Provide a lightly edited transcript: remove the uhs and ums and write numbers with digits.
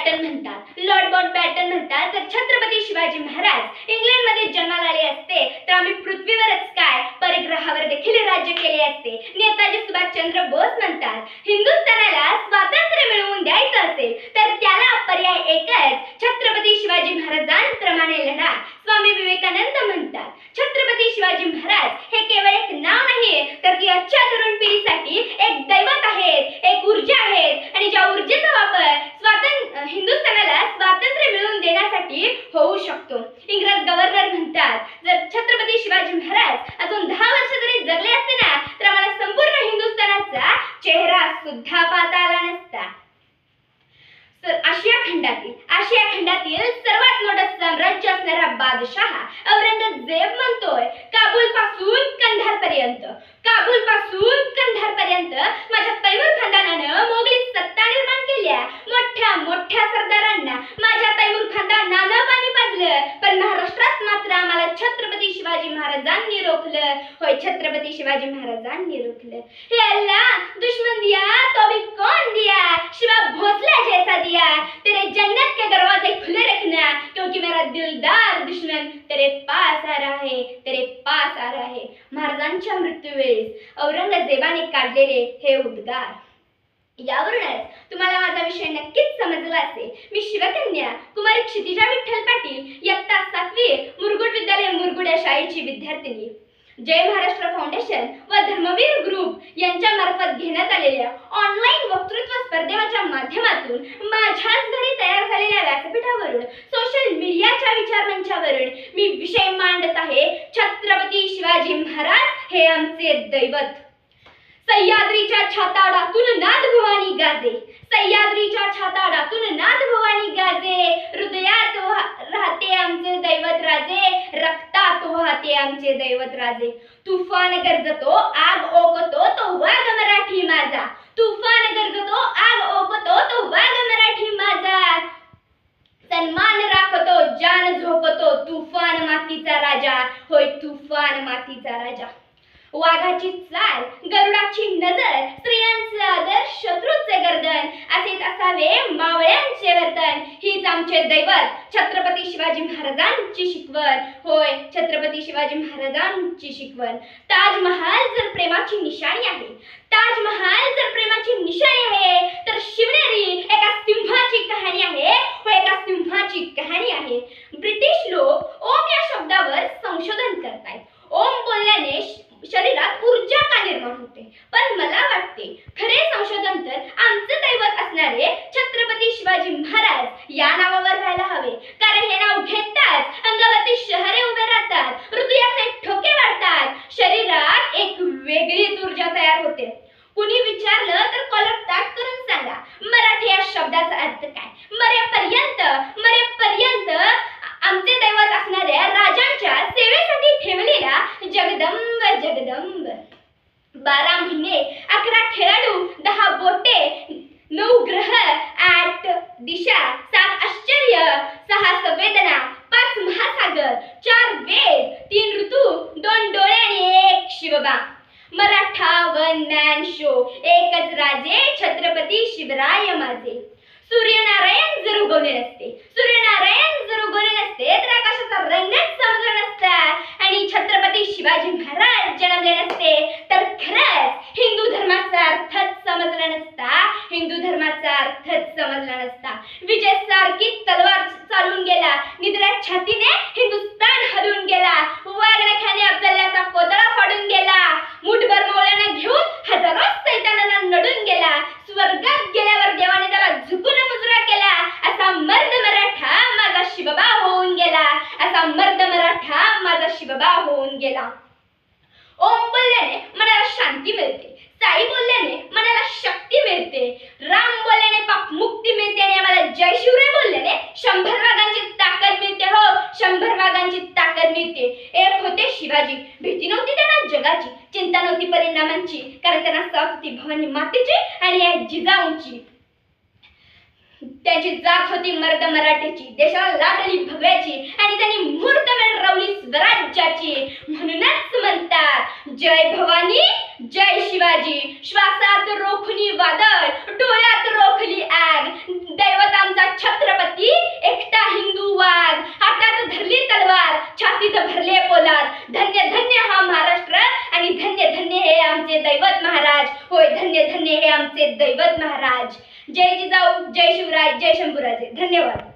Batten म्हणतात, Lord Mountbatten म्हणतात, जर छत्रपती शिवाजी महाराज इंग्लंडमध्ये जन्माला आले असते तर आम्ही पृथ्वीवरच काय परिग्रहावर देखील राज्य केले असते. नेताजी सुभाषचंद्र बोस म्हणतात, हिंदुस्थानाला स्वातंत्र्य मिळवून द्यायचं असेल तर त्याला पर्याय एकच, छत्रपती शिवाजी महाराजांप्रमाणे लढा. स्वामी विवेकानंद म्हणतात, छत्रपती शिवाजी महाराज हे केवळ एक नाव नाही तर ती आजच्या तरुण पिढीसाठी एक दैवत आहेत, एक ऊर्जा आहेत आणि ज्या ऊर्जेचा वापर हिंदुस्थानाला स्वातंत्र्य मिळवून देण्यासाठी होऊ शकतो. इंग्रज गव्हर्नर म्हणतात, जर छत्रपती शिवाजी महाराज अजून 10 वर्ष जरी जगले असते ना तर आम्हाला संपूर्ण हिंदुस्थानाचा चेहरा सुद्धा पाहता आला नसता. आशिया खंडातील सर्वात मोठं साम्राज्य असणारा बादशाह औरंगजेब म्हणतोय, काबूल पासून कंधार पर्यंत माझ्या तैमूर खानदानानं मोगली सत्ता निर्माण केल्या. मोठ्या सरदारांना माझ्या तैमूर खानदानानं पाणी पाजलं, पण महाराष्ट्रात मात्र आम्हाला छत्रपती शिवाजी महाराजांनी रोखलं. होय, छत्रपती शिवाजी महाराजांनी रोखलं. हे अल्लाह, दुश्मन दिया तो भी कौन दिया, शिवा भोसले जैसा दिया, तेरे जन्नत के दरवाजे खुले रखना, क्योंकि मेरा दिलदार दुश्मन तेरे पास आ रहा है. महाराजांच्या मृत्यूवेळेस औरंगजेबाने काढलेले हे उद्गार. यावरूनच तुम्हाला माझा विषय नक्कीच समजला असेल. मी शिवकन्या कुमारी क्षितिजा विठ्ठल पाटील, इयत्ता 7वी, मुरगुड विद्यालय, मुरगुड या शाळेची विद्यार्थिनी. जय महाराष्ट्र फाउंडेशन व धर्मवीर ग्रुप यांच्या मार्फत घेण्यात आलेल्या ऑनलाईन वक्तृत्व स्पर्धेच्या माध्यमातून माझ्याच घरी तयार झालेल्या व्यासपीठावरून सोशल मीडियाच्या विचारमंचावरून मी विषय मांडत आहे, छत्रपती शिवाजी महाराज हे आमचे दैवत. सह्याद्रीच्या छाताडातून नाद भवानी गाजे, सह्याद्रीच्या छाताडातून नाद भवानी गाजे, हृदयात राहते आमचे दैवत राजे, रक्तात वाहते आमचे दैवत राजे. तुफान गरजतो आग ओकतो तो वाघ मराठी माझा, तुफान गरजतो आग ओकतो तो वाघ मराठी माझा. सन्मान राखतो जान झोकतो तुफान मातीचा राजा, होय तुफान मातीचा राजा. वाघाची चाल, गरुडाची नजर, स्त्रियांचे आदर, शत्रूचे गर्दन, असेच असावे मावळ्यांचे वर्तन. हीच आमचे दैवत छत्रपती शिवाजी महाराजांची शिकवण. होय, छत्रपती शिवाजी महाराजांची शिकवण. ताजमहाल जर प्रेमाची निशाणी आहे, ताजमहाल जर प्रेमाची निशाणी आहे तर शिवनेरी एका सिंहाची कहाणी आहे, व एका सिंहाची कहाणी आहे. ब्रिटिश लोक ओम या शब्दावर संशोधन करतायत. ओम बोलल्याने शरीरात ऊर्जा का निर्माण होते, पण मला वाटते खरे संशोधन तर आमचे दैवत असणारे छत्रपती शिवाजी महाराज या नावावर व्हायला हवे. कारण हे नाव घेताच अंगावरती शहरे उभे राहतात, हृदयाचे ठोके वाढतात, शरीरात एक वेगळीच ऊर्जा तयार होते. कुणी विचारलं तर कॉलर ताट करून सांगा, मराठी या शब्दाचा अर्थ काय. मरेपर्यंत आमचे दैवत असणाऱ्या राजांच्या सेवेसाठी ठेवलेला जगदंब जगदंब. 12 महिने, 11 खेळाडू, 10 बोटे, 9 ग्रह, 8 दिशा, 7 आश्चर्य, 6 संवेदना, 5 महासागर, 4 वेद, 3 ऋतू, 2 डोळे आणि 1 Shivba. Maratha one man show, एकच राजे छत्रपती शिवराय माझे. सूर्यनारायण जर उगवले नसते तर आकाशाचा रंगच समजला नसता आणि छत्रपती शिवाजी महाराज जन्मले नसते तर खरंच हिंदू धर्माचा अर्थच समजला नसता. विजय सारखी तलवार चालून गेला, निधड्या छातीने हिंदुस्तान हलवून गेला, वाघनखाने अफजलचा कोतळा फाडून गेला, मुठभर मौलाना घेऊन हजारो सैतानांना नडून गेला, स्वर्गात गेल्यावर देवाने त्याला झुकून मुजरा केला. असा मर्द मराठा माझा शिवबा होऊन गेला, असा मर्द मराठा माझा शिवबा होऊन गेला. ओम बोलल्याने मनाला शांती मिळते, साई बोलल्याने मनाला शक्ती मिळते, राम बोलल्याने पाप मुक्ती मिळते आणि आम्हाला जय शिवराय बोलल्याने 100 वाघांची ताकद मिळते. हो, 100 वाघांची ताकद मिळते. एक होते शिवाजी, भीती नव्हती त्यांना जगाची, चिंता नव्हती परिणामांची, कारण त्यांना साथ होती भवानी मातेची आणि एक जिजाऊंची. त्यांची जात होती मर्द मराठीची, देशाला लाटली भगव्याची आणि त्यांनी मुहूर्तमेढ रवली स्वराज्याची. म्हणूनच म्हणतात जय भवानी जय शिवाजी. श्वासात रोखली वादळ, डोळ्यात रोखली आग, दैवत आमचा धन्य धन्य हे आमचे दैवत महाराज. जय जिजाऊ, जय शिवराय, जय शंभूराजे. धन्यवाद.